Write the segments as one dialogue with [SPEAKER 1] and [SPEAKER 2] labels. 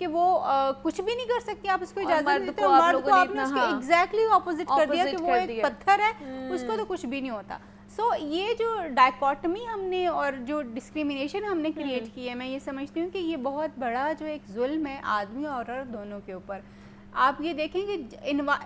[SPEAKER 1] کہ وہ کچھ بھی نہیں کر سکتی, آپ اس کو اجازت نہیں دیتے,
[SPEAKER 2] کو
[SPEAKER 1] مرد کو آپ نے اس کے ایگزیکٹلی اپوزٹ کر دیا کہ وہ ایک پتھر ہے, اس کو تو کچھ بھی نہیں ہوتا. سو یہ جو ڈائکاٹمی ہم نے اور جو ڈسکریمنیشن ہم نے کریٹ کی ہے, میں یہ سمجھتی ہوں کہ یہ بہت بڑا جو ایک ظلم ہے آدمی اور عورت دونوں کے اوپر. آپ یہ دیکھیں کہ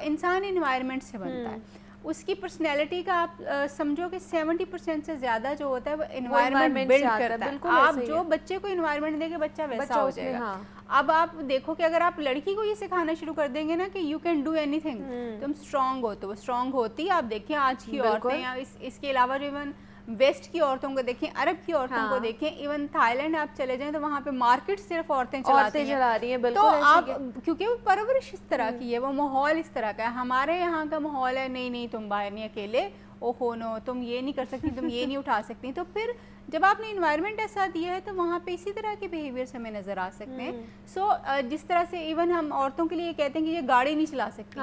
[SPEAKER 1] انسان انوائرمنٹ سے بنتا ہے, اس کی پرسنالٹی کا آپ سمجھو کہ 70% سے زیادہ جو ہوتا ہے وہ انوائرمنٹ بلڈ کرتا ہے. آپ جو بچے کو انوائرمنٹ دیں گے بچہ ویسا ہو جائے گا. اب آپ دیکھو کہ اگر آپ لڑکی کو یہ سکھانا شروع کر دیں گے نا کہ you can do any thing, تم اسٹرانگ ہو, تو وہ اسٹرانگ ہوتی. آپ دیکھیں آج کی عورتیں, یا اس کے علاوہ جو ایون ویسٹ کی عورتوں کو دیکھیں, عرب کی عورتوں کو دیکھیں, ایون تھائی لینڈ آپ چلے جائیں تو وہاں پہ مارکیٹ صرف عورتیں چلاتی ہیں. تو آپ کیونکہ وہ پرورش اس طرح کی ہے, وہ ماحول اس طرح کا ہے. ہمارے یہاں کا ماحول ہے نہیں نہیں تم باہر نہیں اکیلے, او ہو نو تم یہ نہیں کر سکتی, تم یہ نہیں اٹھا سکتی. تو پھر جب آپ نے انوائرمنٹ ایسا دیا ہے تو وہاں پہ اسی طرح کے بیہیویئرس ہمیں نظر آ سکتے ہیں. سو جس طرح سے ایون ہم عورتوں کے لیے کہتے ہیں کہ یہ گاڑی نہیں چلا سکتی,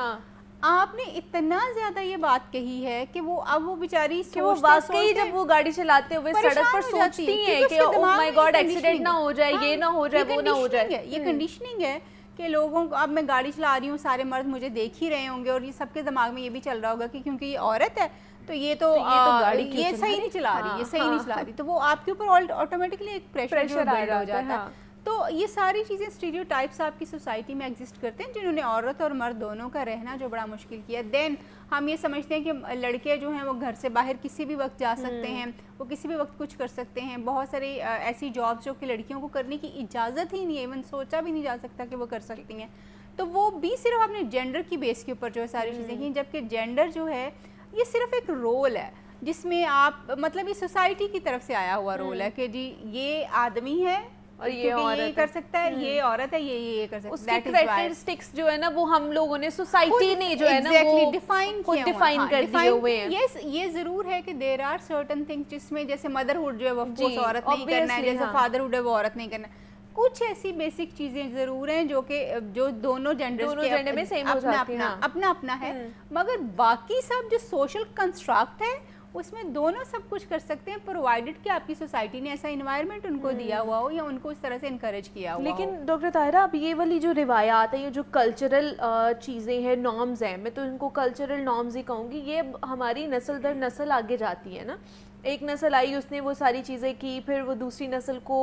[SPEAKER 1] آپ نے اتنا زیادہ یہ بات کہی ہے کہ وہ اب وہ بیچاری
[SPEAKER 2] کہ وہ واقعی جب وہ گاڑی چلاتے ہوئے سڑک پر سوچتی ہیں کہ او مائی گاڈ ایکسیڈنٹ نہ ہو جائے, یہ نہ ہو جائے, وہ نہ ہو جائے.
[SPEAKER 1] یہ کنڈیشننگ ہے کہ لوگوں کو, اب میں گاڑی چلا رہی ہوں, سارے مرد مجھے دیکھ ہی رہے ہوں گے اور یہ سب کے دماغ میں یہ بھی چل رہا ہوگا کہ کیونکہ یہ عورت ہے تو یہ تو یہ صحیح نہیں چلا رہی, یہ صحیح نہیں چلا رہی. تو وہ آپ کے اوپر آٹومیٹکلی ایک پریشر بلڈ ہو جاتا ہے. تو یہ ساری چیزیں اسٹیریوٹائپس آپ کی سوسائٹی میں ایگزسٹ کرتے ہیں جنہوں نے عورت اور مرد دونوں کا رہنا جو بڑا مشکل کیا. دین ہم یہ سمجھتے ہیں کہ لڑکے جو ہیں وہ گھر سے باہر کسی بھی وقت جا سکتے ہیں, وہ کسی بھی وقت کچھ کر سکتے ہیں. بہت ساری ایسی جابس جو کہ لڑکیوں کو کرنے کی اجازت ہی نہیں ہے, ایون سوچا بھی نہیں جا سکتا کہ وہ کر سکتی ہیں. تو وہ بھی صرف آپ نے جینڈر کی بیس کے اوپر جو ہے ساری چیزیں کی, جبکہ جینڈر جو ہے یہ صرف ایک رول ہے جس میں آپ مطلب یہ سوسائٹی کی طرف سے آیا ہوا رول ہے کہ جی یہ آدمی ہے اور یہ کر سکتا ہے, یہ عورت ہے, یہ کر سکتا ہے.
[SPEAKER 2] اس کی کریکٹرسٹکس جو ہے نا وہ ہم لوگوں نے سوسائٹی نے جو ہے نا وہ ڈیفائن کر دیے ہوئے ہیں.
[SPEAKER 1] یہ ضرور ہے کہ دیر آر سرٹن تھنگس جس میں جیسے مدرہڈ جو ہے وہ عورت نہیں کرنا ہے, جیسے فادرہڈ ہے وہ عورت نہیں کرنا ہے. کچھ ایسی بیسک چیزیں ضرور ہیں جو کہ جو دونوں جینڈرز کے
[SPEAKER 2] میں سیم ہو جاتی ہیں,
[SPEAKER 1] اپنا اپنا ہے, مگر باقی سب جو سوشل کنسٹرکٹ ہے اس میں دونوں سب کچھ کر سکتے ہیں پرووائڈڈ کہ آپ کی سوسائٹی نے ایسا انوائرمنٹ ان کو دیا ہوا ہو یا ان کو اس طرح سے انکریج کیا ہوا.
[SPEAKER 2] لیکن ڈاکٹر طاہرہ اب یہ والی جو روایات ہیں, یہ جو کلچرل چیزیں ہیں, نارمز ہیں, میں تو ان کو کلچرل نارمز ہی کہوں گی, یہ ہماری نسل در نسل آگے جاتی ہے نا. ایک نسل آئی اس نے وہ ساری چیزیں کی, پھر وہ دوسری نسل کو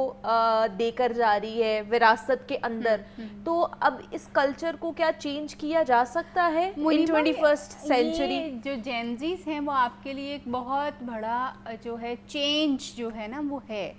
[SPEAKER 2] دے کر جا رہی ہے وراثت کے اندر. تو اب اس کلچر کو کیا چینج کیا جا سکتا ہے ان 21st سینچری؟
[SPEAKER 1] جو جینزیز ہیں وہ آپ کے لیے ایک بہت بڑا جو ہے چینج جو ہے نا وہ ہے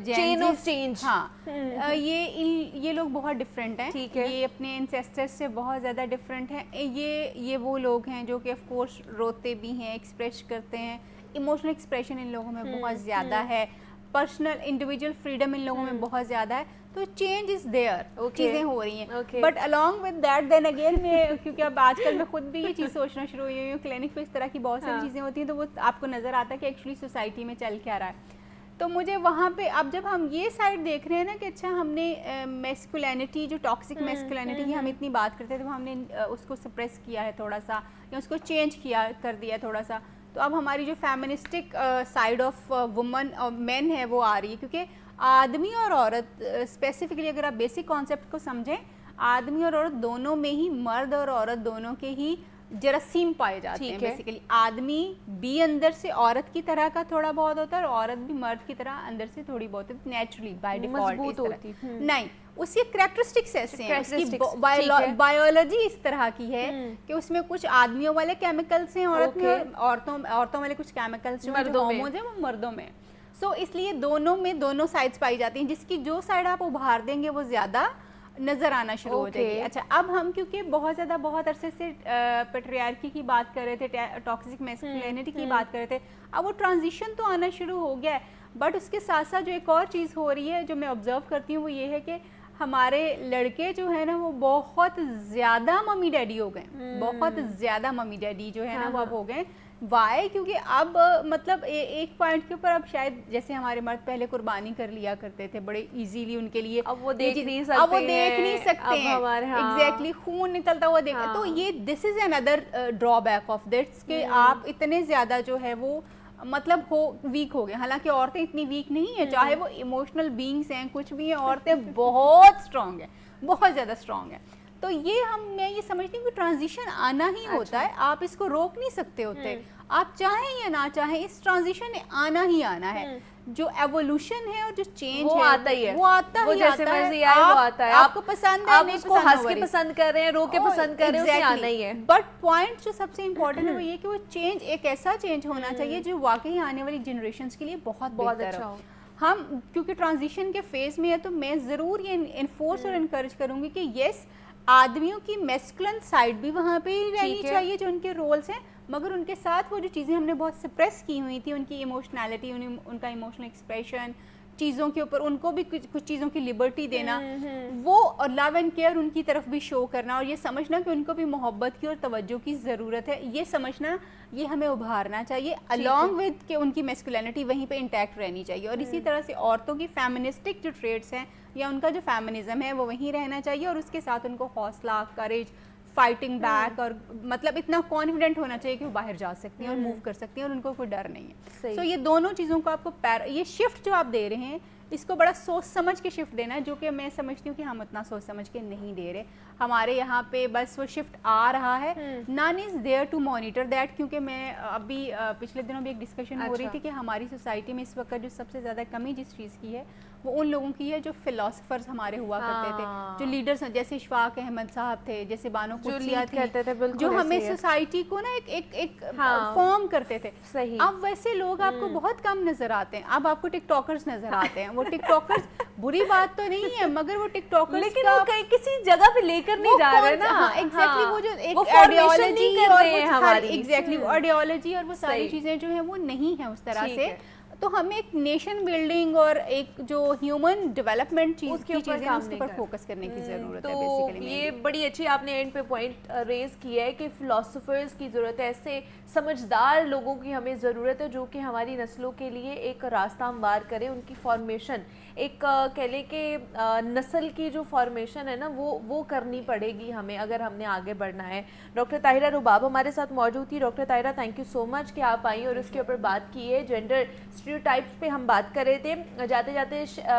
[SPEAKER 2] چین آف چینج.
[SPEAKER 1] ہاں یہ لوگ بہت ڈفرینٹ ہیں, یہ اپنے انسیسٹر سے بہت زیادہ ڈفرینٹ ہیں. یہ وہ لوگ ہیں جو کہ آف کورس روتے بھی ہیں, ایکسپریس کرتے ہیں, ایموشنل ایکسپریشن ان لوگوں میں بہت زیادہ ہے, پرسنل انڈیویجول فریڈم ان لوگوں میں بہت زیادہ ہے. تو چینج از دیئر, چیزیں ہو رہی ہیں. But along with that then again میں کیونکہ اب آج کل میں خود بھی یہ چیز سوچنا شروع ہوئی ہوں, کلینک پہ اس طرح کی بہت ساری چیزیں ہوتی ہیں تو وہ آپ کو نظر آتا ہے کہ ایکچولی سوسائٹی میں چل کیا رہا ہے. تو مجھے وہاں پہ اب جب ہم یہ سائڈ دیکھ رہے ہیں نا کہ اچھا ہم نے میسکولینٹی جو ٹاکسک میسکولینٹی کی ہم اتنی بات کرتے تھے وہ ہم نے اس کو سپریس کیا ہے تھوڑا سا, یا اس کو چینج کر دیا ہے تھوڑا سا. تو اب ہماری جو فیمنسٹک سائڈ آف وومن اور مین ہے وہ آ رہی ہے, کیونکہ آدمی اور عورت اسپیسیفکلی اگر آپ بیسک کانسیپٹ کو سمجھیں, آدمی اور عورت دونوں میں ہی, مرد اور عورت دونوں کے ہی جراثیم پائے جاتے ہیں. بیسیکلی آدمی بھی اندر سے عورت کی طرح کا تھوڑا بہت ہوتا ہے, اور عورت بھی مرد کی طرح اندر سے تھوڑی بہت نیچرلی بائی ڈیفالٹ نہیں, اس کے کریکٹرسٹکس ایسے ہیں, اس کی بایولوجی اس طرح کی ہے کہ اس میں کچھ آدمیوں والے کیمیکلس ہیں عورت میں, اور عورتوں والے کچھ کیمیکلس جو ہارمونز ہیں وہ مردوں میں. سو اس لیے دونوں میں دونوں سائڈس پائی جاتی ہیں, جس کی جو سائڈ آپ ابھار دیں گے وہ زیادہ نظر آنا شروع ہو جائے گی. اچھا اب ہم کیونکہ بہت عرصے سے پیٹریارکی کی بات کر رہے تھے, ٹاکسک میسکولینٹی کی بات کر رہے تھے, اب وہ ٹرانزیشن تو آنا شروع ہو گیا ہے. بٹ اس کے ساتھ ساتھ جو ایک اور چیز ہو رہی ہے جو میں آبزرو کرتی ہوں وہ یہ ہے کہ ہمارے لڑکے جو ہے نا وہ بہت زیادہ ممی ڈیڈی ہو گئے, بہت زیادہ ممی ڈیڈی جو ہے نا وہ اب ہو گئے. وائی؟ کیونکہ اب مطلب ایک پوائنٹ کے اوپر اب شاید جیسے ہمارے مرد پہلے قربانی کر لیا کرتے تھے بڑے ایزیلی ان کے لیے,
[SPEAKER 2] اب وہ دیکھ نہیں
[SPEAKER 1] سکتے ہیں ایگزیکٹلی خون نکلتا ہوا دیکھا. تو یہ this is another drawback of that's کہ آپ اتنے زیادہ جو ہے وہ مطلب ویک ہو گئے. حالانکہ عورتیں اتنی ویک نہیں ہیں, چاہے وہ ایموشنل بینگس ہیں کچھ بھی ہیں, عورتیں بہت اسٹرانگ ہیں. بہت زیادہ اسٹرانگ ہے. تو یہ میں یہ سمجھتی ہوں کہ ٹرانزیشن آنا ہی ہوتا ہے, آپ اس کو روک نہیں سکتے ہوتے, آپ چاہیں یا نہ چاہیں اس ٹرانزیشن نے آنا ہی آنا ہے. جو ایوولوشن ہے اور جو چینج
[SPEAKER 2] وہ آتا ہی ہے,
[SPEAKER 1] وہ آتا ہی
[SPEAKER 2] جیسے مرضی آئے وہ آتا ہے.
[SPEAKER 1] آپ کو پسند ہے,
[SPEAKER 2] آپ اس کو ہنس کے پسند کر رہے ہیں, رو کے پسند کر رہے ہیں, اسے آنا ہی ہے.
[SPEAKER 1] بٹ پوائنٹ جو سب سے امپورٹنٹ ہے وہ یہ کہ وہ چینج ایک ایسا چینج ہونا چاہیے جو واقعی آنے والی جنریشنز کے لیے بہت بہتر ہو. ہم کیونکہ ٹرانزیشن کے فیز میں ہے تو میں ضرور یہ انفورس اور انکریج کروں گی کہ یس, آدمیوں کی میسکولن سائڈ بھی وہاں پہ ہی رہنی چاہیے جو ان کے رولز ہیں, مگر ان کے ساتھ وہ جو چیزیں ہم نے بہت سپریس کی ہوئی تھی, ان کی ایموشنالٹی, ان کا ایموشنل ایکسپریشن, چیزوں کے اوپر ان کو بھی کچھ چیزوں کی لبرٹی دینا, وہ اور لو اینڈ کیئر ان کی طرف بھی شو کرنا, اور یہ سمجھنا کہ ان کو بھی محبت کی اور توجہ کی ضرورت ہے, یہ سمجھنا, یہ ہمیں ابھارنا چاہیے along with کہ ان کی میسکولینٹی وہیں پہ انٹیکٹ رہنی چاہیے. اور اسی طرح سے عورتوں کی فیمنسٹک جو ٹریٹس ہیں یا ان کا جو فیمنزم ہے وہ وہیں رہنا چاہیے, اور اس کے ساتھ ان کو حوصلہ, کریج, فائٹنگ بیک, اور مطلب اتنا کانفیڈنٹ ہونا چاہیے کہ وہ باہر جا سکتی ہیں اور موو کر سکتی ہیں اور ان کو کوئی ڈر نہیں ہے. سو یہ دونوں چیزوں کو آپ کو یہ شفٹ جو آپ دے رہے ہیں اس کو بڑا سوچ سمجھ کے شفٹ دینا ہے, جو کہ میں سمجھتی ہوں کہ ہم اتنا سوچ سمجھ کے نہیں دے رہے. ہمارے یہاں پہ بس وہ شفٹ آ رہا ہے, none is there to monitor that. کیونکہ میں ابھی پچھلے دنوں بھی ایک ڈسکشن ہو رہی تھی کہ ہماری سوسائٹی میں اس وقت جو سب سے زیادہ کمی جس چیز کی ہے وہ ان لوگوں کی ہے جو فلاسفرز ہمارے ہوا کرتے تھے, جو لیڈرز ہیں, جیسے اشفاق احمد صاحب تھے, جیسے بانو قدسیہ تھی, جو ہمیں سوسائٹی کو نا ایک فارم کرتے تھے. اب ویسے لوگ آپ کو بہت کم نظر آتے ہیں. اب آپ کو ٹک ٹاکرز نظر آتے ہیں. وہ ٹک ٹاکرز بری بات تو نہیں ہے, مگر وہ ٹک ٹاکرز
[SPEAKER 2] لیکن وہ کسی جگہ پہ لے کر نہیں جا رہے نا.
[SPEAKER 1] ایگزیکٹلی وہ جو ایک آئیڈیالوجی اور ایگزیکٹلی وہ آئیڈیالوجی اور وہ ساری چیزیں جو ہیں وہ نہیں ہیں اس طرح سے. تو ہمیں ایک نیشن بلڈنگ اور ایک جو ہیومن ڈیولپمنٹ چیز کی چیزیں اس کے اوپر فوکس کرنے کی ضرورت ہے. بیسیکلی
[SPEAKER 2] یہ بڑی اچھی آپ نے اینڈ پہ پوائنٹ ریز کیا ہے کہ فلاسفرز کی ضرورت ہے, ایسے سمجھدار لوگوں کی ہمیں ضرورت ہے جو کہ ہماری نسلوں کے لیے ایک راستہ ہموار کرے, ان کی فارمیشن, ایک کہہ لیں کہ نسل کی جو فارمیشن ہے نا وہ کرنی پڑے گی ہمیں اگر ہم نے آگے بڑھنا ہے. ڈاکٹر طاہرہ رباب ہمارے ساتھ موجود تھی. Doctor Tahira, thank you so much کہ آپ آئیں اور اس کے اوپر بات کی ہے. جینڈر اسٹیریوٹائپس پہ ہم بات کر رہے تھے. جاتے جاتے